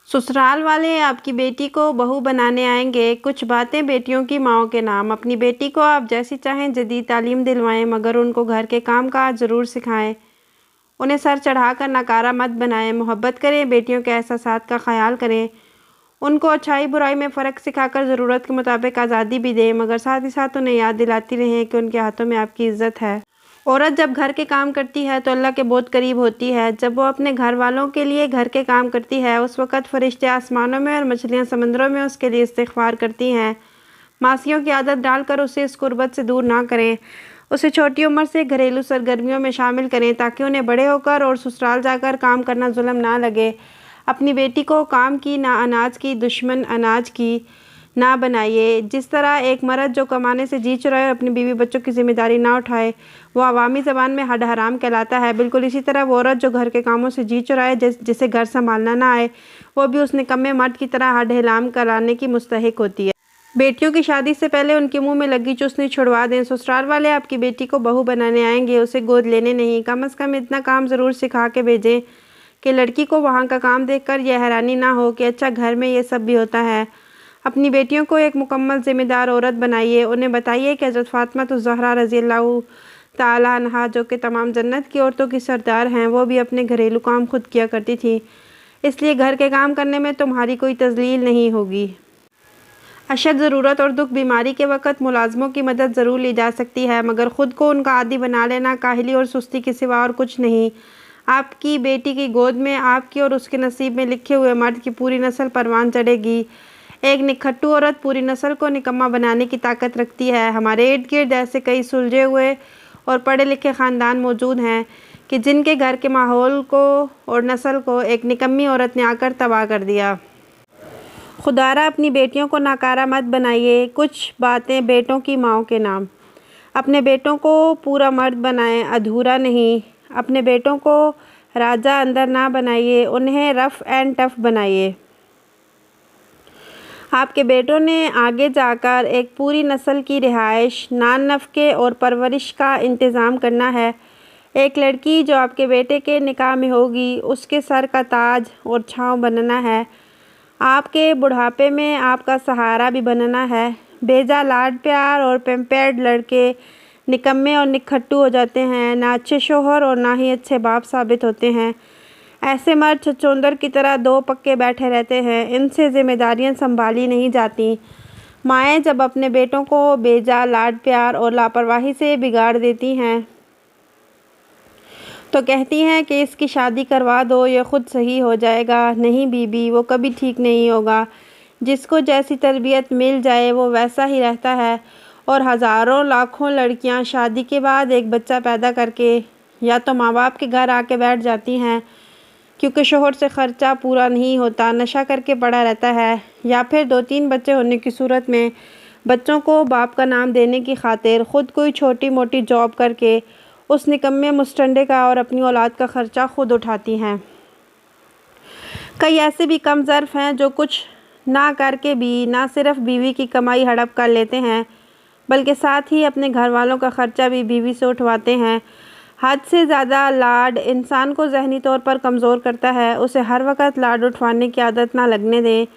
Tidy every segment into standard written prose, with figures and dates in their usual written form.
ससुराल वाले आपकी बेटी को बहू बनाने आएंगे। कुछ बातें बेटियों की माँओं के नाम। अपनी बेटी को आप जैसी चाहें जदीद तालीम दिलवाएं, मगर उनको घर के काम काज ज़रूर सिखाएं। उन्हें सर चढ़ाकर नकारा मत बनाएं। मोहब्बत करें, बेटियों के एहसासात का ख्याल करें। उनको अच्छाई बुराई में फ़र्क सिखाकर ज़रूरत के मुताबिक आज़ादी भी दें, मगर साथ ही साथ उन्हें याद दिलाती रहें कि उनके हाथों में आपकी इज़्ज़त है। औरत जब घर के काम करती है तो अल्लाह के बहुत करीब होती है। जब वो अपने घर वालों के लिए घर के काम करती है, उस वक़्त फ़रिश्ते आसमानों में और मछलियाँ समंदरों में उसके लिए इस्तिग़फ़ार करती हैं। मासियों की आदत डालकर उसे इस कुर्बत से दूर ना करें। उसे छोटी उम्र से घरेलू सरगर्मियों में शामिल करें ताकि उन्हें बड़े होकर और ससुराल जाकर काम करना जुल्म ना लगे। अपनी बेटी को काम की ना अनाज की, दुश्मन अनाज की ना बनाइए। जिस तरह एक मर्द जो कमाने से जी चुराए और अपनी बीवी बच्चों की जिम्मेदारी ना उठाए, वो अवामी ज़बान में हड हराम कहलाता है। बिल्कुल इसी तरह वो औरत जो घर के कामों से जी चुराए, जिसे घर संभालना ना आए, वो भी उस निकम्मे मर्द की तरह हड हिलाम कराने की मुस्तहिक होती है। बेटियों की शादी से पहले उनके मुंह में लगी चुस्नी छुड़वा दें। ससुराल वाले आपकी बेटी को बहू बनाने आएंगे, उसे गोद लेने नहीं। कम से कम इतना काम ज़रूर सिखा के भेजें कि लड़की को वहाँ का काम देखकर यह हैरानी ना हो कि अच्छा, घर में ये सब भी होता है। अपनी बेटियों को एक मुकम्मल ज़िम्मेदार औरत बनाइए। उन्हें बताइए कि हज़रत फ़ातिमा ज़हरा रज़ियल्लाहु ताला अन्हा, जो कि तमाम जन्नत की औरतों की सरदार हैं, वो भी अपने घरेलू काम खुद किया करती थी। इसलिए घर के काम करने में तुम्हारी कोई तज़लील नहीं होगी। अशद ज़रूरत और दुख बीमारी के वक़्त मुलाज़मों की मदद ज़रूर ली जा सकती है, मगर ख़ुद को उनका आदी बना लेना काहली और सुस्ती के सिवा और कुछ नहीं। आपकी बेटी की गोद में आपकी और उसके नसीब में लिखे हुए मर्द की पूरी नस्ल परवान चढ़ेगी। एक निखट्टू औरत पूरी नस्ल को निकम्मा बनाने की ताकत रखती है। हमारे इर्द गिर्द ऐसे कई सुलझे हुए और पढ़े लिखे ख़ानदान मौजूद हैं कि जिनके घर के माहौल को और नस्ल को एक निकम्मी औरत ने आकर तबाह कर दिया। खुदारा अपनी बेटियों को नाकारा मत बनाइए। कुछ बातें बेटों की माँओं के नाम। अपने बेटों को पूरा मर्द बनाएं, अधूरा नहीं। अपने बेटों को राजा अंदर ना बनाइए, उन्हें रफ़ एंड टफ़ बनाइए। आपके बेटों ने आगे जाकर एक पूरी नस्ल की रिहाइश, नान नफ़क़े और परवरिश का इंतज़ाम करना है। एक लड़की जो आपके बेटे के निकाह में होगी, उसके सर का ताज और छाँव बनना है। आपके बुढ़ापे में आपका सहारा भी बनना है। बेजा लाड प्यार और पैम्पर्ड लड़के निकम्मे और निखट्टू हो जाते हैं, ना अच्छे शोहर और ना ही अच्छे बाप साबित होते हैं। ऐसे मर्द छछूंदर की तरह दो पक्के बैठे रहते हैं, इनसे जिम्मेदारियां संभाली नहीं जाती। माएँ जब अपने बेटों को बेजा लाड प्यार और लापरवाही से बिगाड़ देती हैं तो कहती हैं कि इसकी शादी करवा दो, ये खुद सही हो जाएगा। नहीं बीबी, वो कभी ठीक नहीं होगा। जिसको जैसी तरबियत मिल जाए वो वैसा ही रहता है। और हज़ारों लाखों लड़कियां शादी के बाद एक बच्चा पैदा करके या तो माँ बाप के घर आके बैठ जाती हैं क्योंकि शोहर से ख़र्चा पूरा नहीं होता, नशा करके पड़ा रहता है, या फिर 2-3 बच्चे होने की सूरत में बच्चों को बाप का नाम देने की खातिर ख़ुद कोई छोटी मोटी जॉब करके उस निकम्मे मुस्टंडे का और अपनी औलाद का ख़र्चा खुद उठाती हैं। कई ऐसे भी कम ज़र्फ़ हैं जो कुछ ना करके भी ना सिर्फ बीवी की कमाई हड़प कर लेते हैं, बल्कि साथ ही अपने घर वालों का ख़र्चा भी बीवी से उठवाते हैं। हद से ज़्यादा लाड इंसान को ज़हनी तौर पर कमज़ोर करता है। उसे हर वक्त लाड उठवाने की आदत ना लगने दें,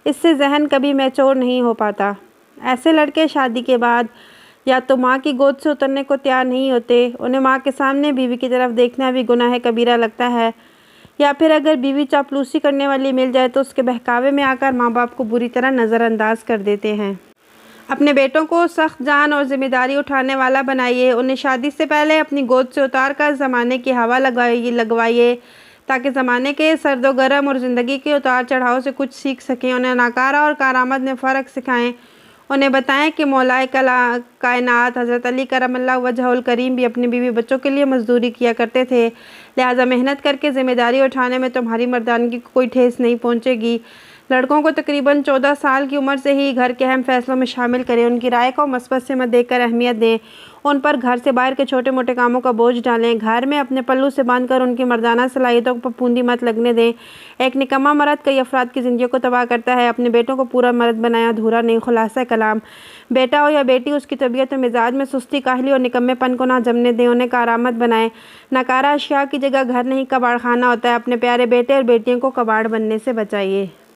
इससे जहन कभी मैच्योर नहीं हो पाता। ऐसे लड़के शादी के बाद या तो माँ की गोद से उतरने को तैयार नहीं होते, उन्हें माँ के सामने बीवी की तरफ देखना भी गुनाह कबीरा लगता है, या फिर अगर बीवी चापलूसी करने वाली मिल जाए तो उसके बहकावे में आकर माँ बाप को बुरी तरह नज़रअंदाज कर देते हैं। अपने बेटों को सख्त जान और ज़िम्मेदारी उठाने वाला बनाइए। उन्हें शादी से पहले अपनी गोद से उतार कर ज़माने की हवा लगवाइए ताकि ज़माने के सर्द व गर्म और ज़िंदगी के उतार चढ़ाव से कुछ सीख सकें। उन्हें नाकारा और कारामद में फ़र्क सिखाएं। उन्हें बताएं कि मौलाए कायनात हज़रत अली करमल्लाहु वजहुल करीम भी अपनी बीवी बच्चों के लिए मजदूरी किया करते थे, लिहाजा मेहनत करके ज़िम्मेदारी उठाने में तुम्हारी मर्दानगी को कोई ठेस नहीं पहुँचेगी। लड़कों को तकरीबन 14 साल की उम्र से ही घर के अहम फैसलों में शामिल करें। उनकी राय को मसबत से मत देखकर अहमियत दें। उन पर घर से बाहर के छोटे मोटे कामों का बोझ डालें। घर में अपने पल्लू से बांधकर उनकी मर्दाना सलाहियतों पर फूंदी मत लगने दें। एक निकम्मा मर्द कई अफराद की ज़िंदगी को तबाह करता है। अपने बेटों को पूरा मर्द बनाया, अधूरा नहीं। खुलासा कलाम, बेटा हो या बेटी, उसकी तबीयत और मिजाज में सुस्ती, काहली और निकम्मेपन को ना जमने दें। उन्हें कारामद बनाएं। नकारा अशिया की जगह घर नहीं कबाड़ खाना होता है। अपने प्यारे बेटे और बेटियों को कबाड़ बनने से बचाइए।